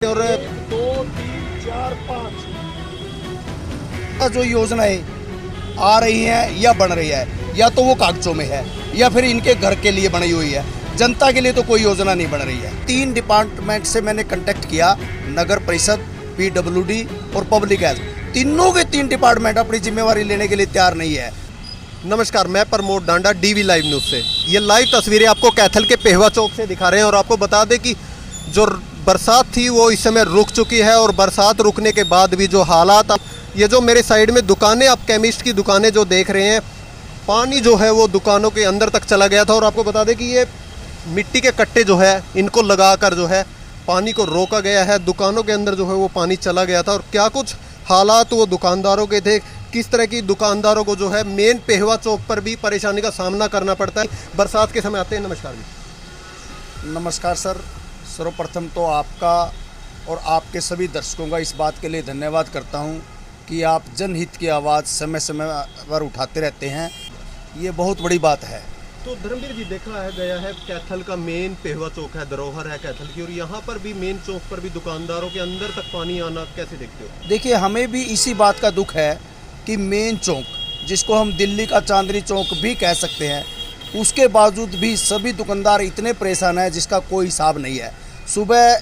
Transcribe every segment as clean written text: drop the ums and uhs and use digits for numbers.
और 2, 3, 4, 5 जो योजनाएं आ रही हैं या बन रही है या तो वो कागजों में है या फिर इनके घर के लिए बनी हुई है। जनता के लिए तो कोई योजना नहीं बन रही है। 3 डिपार्टमेंट से मैंने कांटेक्ट किया, नगर परिषद, पीडब्ल्यूडी और पब्लिक हेल्थ। तीनों के 3 डिपार्टमेंट अपनी जिम्मेवारी लेने के लिए तैयार नहीं है। नमस्कार, मैं प्रमोद डांडा, डीवी लाइव न्यूज़ से। ये लाइव तस्वीरें आपको कैथल के पेहवा चौक से दिखा रहे हैं और आपको बता दें कि जो बरसात थी वो इस समय रुक चुकी है और बरसात रुकने के बाद भी जो हालात, ये जो मेरे साइड में दुकानें, आप केमिस्ट की दुकानें जो देख रहे हैं, पानी जो है वो दुकानों के अंदर तक चला गया था। और आपको बता दें कि ये मिट्टी के कट्टे जो है इनको लगाकर जो है पानी को रोका गया है। दुकानों के अंदर जो है वो पानी चला गया था और क्या कुछ हालात वो दुकानदारों के थे, किस तरह की दुकानदारों को जो है मेन पेहवा चौक पर भी परेशानी का सामना करना पड़ता है बरसात के समय आते हैं। नमस्कार जी। नमस्कार सर, सर्वप्रथम तो आपका और आपके सभी दर्शकों का इस बात के लिए धन्यवाद करता हूं कि आप जनहित की आवाज़ समय समय पर उठाते रहते हैं। ये बहुत बड़ी बात है। तो धर्मवीर जी, देखा है गया है कैथल का मेन पेहवा चौक है, धरोहर है कैथल की, और यहाँ पर भी मेन चौक पर भी दुकानदारों के अंदर तक पानी आना कैसे देखते हो? देखिए, हमें भी इसी बात का दुख है कि मेन चौक, जिसको हम दिल्ली का चांदनी चौक भी कह सकते हैं, उसके बावजूद भी सभी दुकानदार इतने परेशान हैं जिसका कोई हिसाब नहीं है। सुबह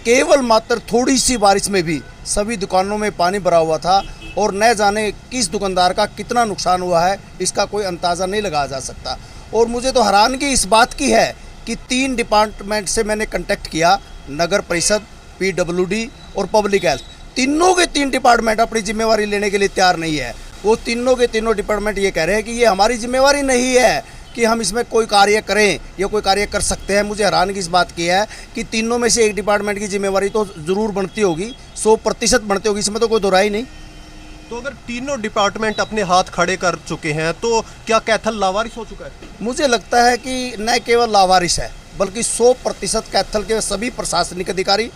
केवल मात्र थोड़ी सी बारिश में भी सभी दुकानों में पानी भरा हुआ था और न जाने किस दुकानदार का कितना नुकसान हुआ है, इसका कोई अंदाज़ा नहीं लगाया जा सकता। और मुझे तो हैरानगी इस बात की है कि 3 डिपार्टमेंट से मैंने कांटेक्ट किया, नगर परिषद, पीडब्ल्यूडी और पब्लिक हेल्थ। तीनों के 3 डिपार्टमेंट अपनी जिम्मेवारी लेने के लिए तैयार नहीं है। वो तीनों के तीनों डिपार्टमेंट ये कह रहे हैं कि ये हमारी जिम्मेवारी नहीं है कि हम इसमें कोई कार्य करें या कोई कार्य कर सकते हैं। मुझे हैरानगी इस बात की है कि तीनों में से एक डिपार्टमेंट की जिम्मेवारी तो ज़रूर बनती होगी, 100% बनती होगी, इसमें तो कोई दोहराई नहीं। तो अगर तीनों डिपार्टमेंट अपने हाथ खड़े कर चुके हैं तो क्या कैथल लावारिस हो चुका है? मुझे लगता है कि न केवल लावारिस है बल्कि 100% कैथल के सभी प्रशासनिक अधिकारी,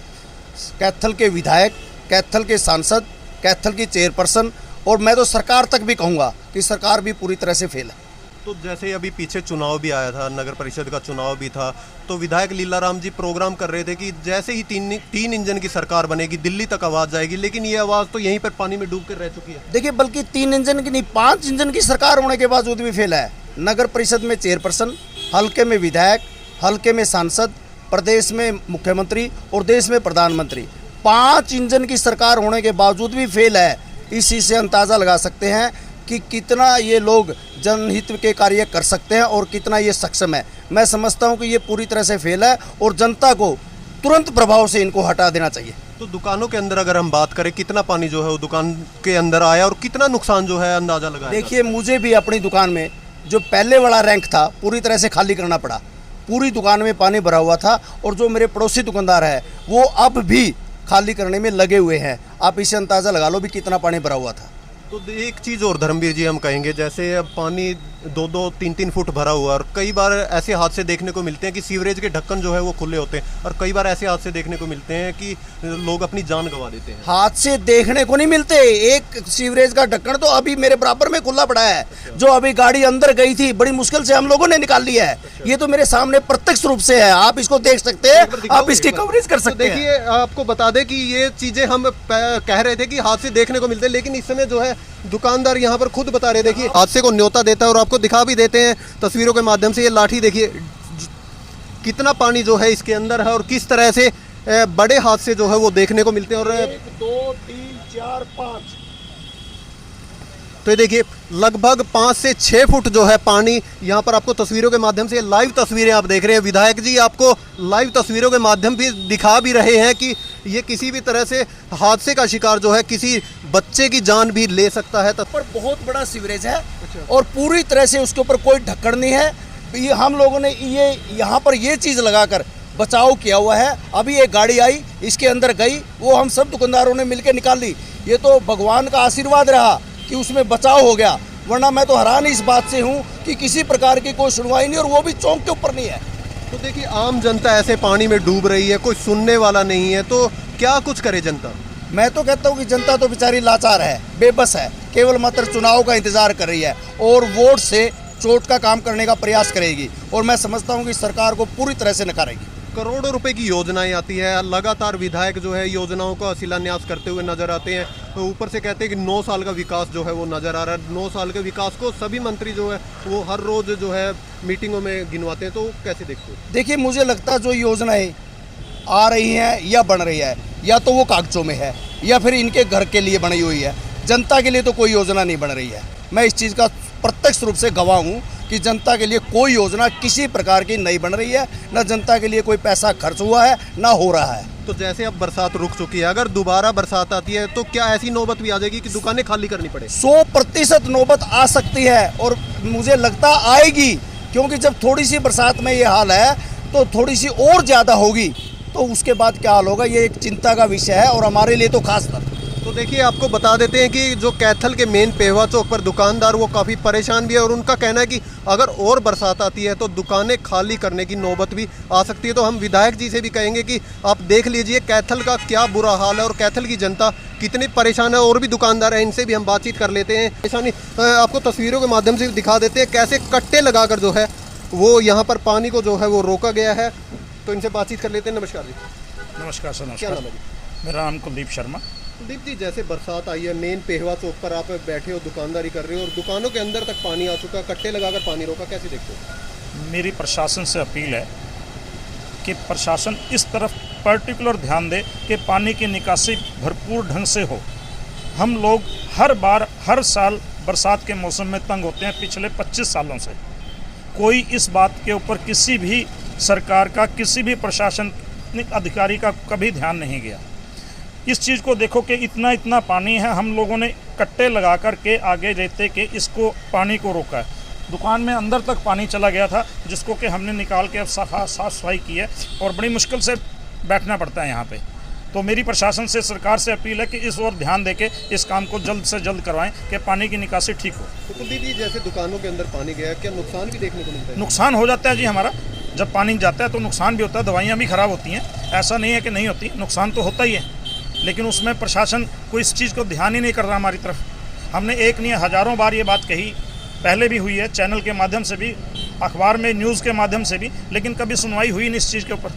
कैथल के विधायक, कैथल के सांसद, कैथल की चेयरपर्सन और मैं तो सरकार तक भी कहूँगा कि सरकार भी पूरी तरह से फेल है। तो जैसे अभी पीछे चुनाव भी आया था, नगर परिषद का चुनाव भी था, तो विधायक लीलाराम जी प्रोग्राम कर रहे थे कि जैसे ही तीन इंजन की सरकार बनेगी दिल्ली तक आवाज़ जाएगी, लेकिन ये आवाज़ तो यहीं पर पानी में डूब कर रह चुकी है। देखिए, बल्कि 3 इंजन की नहीं, 5 इंजन की सरकार होने के बावजूद भी फेल है। नगर परिषद में चेयरपर्सन, हल्के में विधायक, हल्के में सांसद, प्रदेश में मुख्यमंत्री और देश में प्रधानमंत्री। 5 इंजन की सरकार होने के बावजूद भी फेल है। इसी से अंदाज़ा लगा सकते हैं कि कितना ये लोग जनहित के कार्य कर सकते हैं और कितना ये सक्षम है। मैं समझता हूं कि ये पूरी तरह से फेल है और जनता को तुरंत प्रभाव से इनको हटा देना चाहिए। तो दुकानों के अंदर अगर हम बात करें, कितना पानी जो है वो दुकान के अंदर आया और कितना नुकसान जो है अंदाज़ा लगाया? देखिए, मुझे भी अपनी दुकान में जो पहले वाला रैंक था पूरी तरह से खाली करना पड़ा। पूरी दुकान में पानी भरा हुआ था और जो मेरे पड़ोसी दुकानदार है वो अब भी खाली करने में लगे हुए हैं। आप इसे अंदाज़ा लगा लो भी कितना पानी भरा हुआ था। तो एक चीज़ और धर्मवीर जी हम कहेंगे, जैसे अब पानी 2-2, 3-3 फुट भरा हुआ और कई बार ऐसे हादसे देखने को मिलते हैं कि सीवरेज के ढक्कन जो है वो खुले होते हैं और कई बार ऐसे हादसे देखने को मिलते हैं कि लोग अपनी जान गंवा देते हैं। हादसे देखने को नहीं मिलते। एक सीवरेज का ढक्कन तो अभी मेरे बराबर में खुला पड़ा है, जो अभी गाड़ी अंदर गई थी, बड़ी मुश्किल से हम लोगों ने निकाल लिया है। ये तो मेरे सामने प्रत्यक्ष रूप से है, आप इसको देख सकते हैं, आप इसकी कवरेज कर सकते हैं। देखिए, आपको बता दें कि ये चीज़ें हम कह रहे थे कि हादसे देखने को मिलते हैं, लेकिन इस समय जो है दुकानदार यहाँ पर खुद बता रहे, देखिए हादसे को न्योता देता है और आपको दिखा भी देते हैं तस्वीरों के माध्यम से। ये लाठी देखिए कितना पानी जो है इसके अंदर है और किस तरह से बड़े हादसे जो है वो देखने को मिलते हैं। और 1, 2, 3, 4, 5 तो ये देखिए लगभग 5 से 6 फुट जो है पानी यहाँ पर आपको तस्वीरों के माध्यम से, लाइव तस्वीरें आप देख रहे हैं। विधायक जी आपको लाइव तस्वीरों के माध्यम भी दिखा भी रहे हैं कि ये किसी भी तरह से हादसे का शिकार जो है किसी बच्चे की जान भी ले सकता है। पर बहुत बड़ा सीवरेज है और पूरी तरह से उसके ऊपर कोई ढक्कन नहीं है। ये हम लोगों ने ये यहाँ पर ये चीज़ लगाकर बचाव किया हुआ है। अभी एक गाड़ी आई, इसके अंदर गई, वो हम सब दुकानदारों ने मिलकर निकाल ली। ये तो भगवान का आशीर्वाद रहा कि उसमें बचाव हो गया, वरना मैं तो हैरान इस बात से हूँ कि किसी प्रकार की कोई सुनवाई नहीं और वो भी चौक के ऊपर नहीं है। तो देखिए आम जनता ऐसे पानी में डूब रही है, कोई सुनने वाला नहीं है, तो क्या कुछ करे जनता? मैं तो कहता हूँ कि जनता तो बेचारी लाचार है, बेबस है, केवल मात्र चुनाव का इंतजार कर रही है और वोट से चोट का काम करने का प्रयास करेगी और मैं समझता हूँ कि सरकार को पूरी तरह से नकारेगी। करोड़ों रुपए की योजनाएं आती है, लगातार विधायक जो है योजनाओं का शिलान्यास करते हुए नजर आते हैं, तो ऊपर से कहते हैं कि 9 साल का विकास जो है वो नजर आ रहा है। 9 साल के विकास को सभी मंत्री जो है वो हर रोज जो है मीटिंगों में गिनवाते हैं, तो कैसे देखते हो? देखिए, मुझे लगता है जो योजनाएं आ रही हैं या बन रही है, या तो वो कागजों में है या फिर इनके घर के लिए बनी हुई है। जनता के लिए तो कोई योजना नहीं बन रही है। मैं इस चीज़ का प्रत्यक्ष रूप से गवाह हूँ कि जनता के लिए कोई योजना किसी प्रकार की नहीं बन रही है, न जनता के लिए कोई पैसा खर्च हुआ है, ना हो रहा है। तो जैसे अब बरसात रुक चुकी है, अगर दोबारा बरसात आती है तो क्या ऐसी नौबत भी आ जाएगी कि दुकानें खाली करनी पड़े? 100% नौबत आ सकती है और मुझे लगता आएगी, क्योंकि जब थोड़ी सी बरसात में ये हाल है तो थोड़ी सी और ज़्यादा होगी, तो उसके बाद क्या हाल होगा, ये एक चिंता का विषय है और हमारे लिए तो खासकर। तो देखिए, आपको बता देते हैं कि जो कैथल के मेन पेहवा चौक पर दुकानदार वो काफ़ी परेशान भी है और उनका कहना है कि अगर और बरसात आती है तो दुकानें खाली करने की नौबत भी आ सकती है। तो हम विधायक जी से भी कहेंगे कि आप देख लीजिए कैथल का क्या बुरा हाल है और कैथल की जनता कितनी परेशान है। और भी दुकानदार हैं, इनसे भी हम बातचीत कर लेते हैं। परेशानी आपको तस्वीरों के माध्यम से दिखा देते हैं कैसे कट्टे लगाकर जो है वो यहाँ पर पानी को जो है वो रोका गया है। तो इनसे बातचीत कर लेते हैं। नमस्कार जी। नमस्कार सर। क्या नमस्कार। नाम है जी? मेरा नाम कुलदीप शर्मा। कुलदीप जी, जैसे बरसात आई है, मेन पेहवा चौक पर आप बैठे हो, दुकानदारी कर रहे हो और दुकानों के अंदर तक पानी आ चुका, कट्टे लगाकर पानी रोका, कैसे देखते हो? मेरी प्रशासन से अपील है कि प्रशासन इस तरफ पर्टिकुलर ध्यान दे कि पानी की निकासी भरपूर ढंग से हो। हम लोग हर बार हर साल बरसात के मौसम में तंग होते हैं पिछले 25 सालों से। कोई इस बात के ऊपर किसी भी सरकार का, किसी भी प्रशासनिक अधिकारी का कभी ध्यान नहीं गया। इस चीज़ को देखो कि इतना पानी है, हम लोगों ने कट्टे लगा कर के आगे रहते कि इसको पानी को रोका है। दुकान में अंदर तक पानी चला गया था, जिसको कि हमने निकाल के अब साफ सफाई की है और बड़ी मुश्किल से बैठना पड़ता है यहाँ पे। तो मेरी प्रशासन से, सरकार से अपील है कि इस ओर ध्यान देके इस काम को जल्द से जल्द करवाएं कि पानी की निकासी ठीक हो। तो कुलदीप जी, जैसे दुकानों के अंदर पानी गया, क्या नुकसान भी देखने को मिलता है? नुकसान हो जाता है जी हमारा। जब पानी जाता है तो नुकसान भी होता है, दवाइयाँ भी ख़राब होती हैं। ऐसा नहीं है कि नहीं होती, नुकसान तो होता ही है, लेकिन उसमें प्रशासन कोई इस चीज़ को ध्यान ही नहीं कर रहा हमारी तरफ। हमने एक नहीं हज़ारों बार ये बात कही, पहले भी हुई है, चैनल के माध्यम से भी, अखबार में, न्यूज़ के माध्यम से भी, लेकिन कभी सुनवाई हुई नहीं इस चीज़ के ऊपर।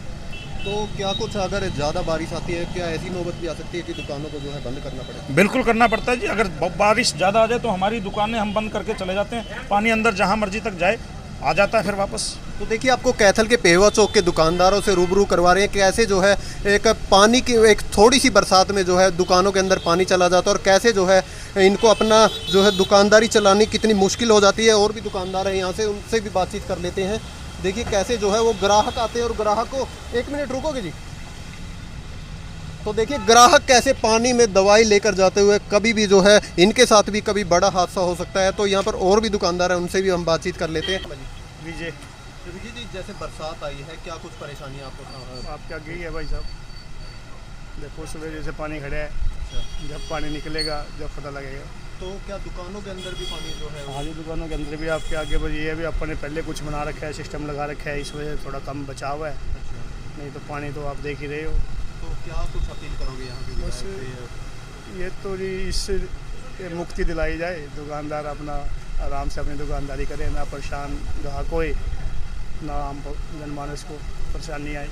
तो क्या कुछ अगर ज़्यादा बारिश आती है, क्या ऐसी नौबत भी आ सकती है कि दुकानों को जो है बंद करना पड़े? बिल्कुल करना पड़ता है जी। अगर बारिश ज़्यादा आ जाए तो हमारी दुकानें हम बंद करके चले जाते हैं। पानी अंदर जहाँ मर्जी तक जाए, आ जाता है फिर वापस। तो देखिए, आपको कैथल के पेहवा चौक के दुकानदारों से रूबरू करवा रहे हैं कैसे जो है एक पानी की एक थोड़ी सी बरसात में जो है दुकानों के अंदर पानी चला जाता है और कैसे जो है इनको अपना जो है दुकानदारी चलानी कितनी मुश्किल हो जाती है। और भी दुकानदार हैं यहाँ से, उनसे भी बातचीत कर लेते हैं। देखिए कैसे जो है वो ग्राहक आते हैं और ग्राहक को, 1 मिनट रुकोगे जी? तो देखिए ग्राहक कैसे पानी में दवाई लेकर जाते हुए, कभी भी जो है इनके साथ भी कभी बड़ा हादसा हो सकता है। तो यहाँ पर और भी दुकानदार हैं, उनसे भी हम बातचीत कर लेते हैं। विजय विजय जी, जैसे बरसात आई है, क्या कुछ परेशानी आपको? आपके आगे ही है भाई साहब, देखो सुबह जैसे पानी खड़ा है, जब पानी निकलेगा जब पता लगेगा। तो क्या दुकानों के अंदर भी पानी जो है? हाँ जी, दुकानों के अंदर भी आपके आगे बस ये है भी अपन ने पहले कुछ बना रखा है, सिस्टम लगा रखा है, इस वजह से थोड़ा कम बचाव है, नहीं तो पानी तो आप देख ही रहे हो। तो क्या कुछ अपील करोगे यहाँ के बस ये तो जी इससे मुक्ति दिलाई जाए, दुकानदार अपना आराम से अपनी दुकानदारी करें, ना परेशान ग्राहक होए, ना आम जनमानस को परेशानी आए।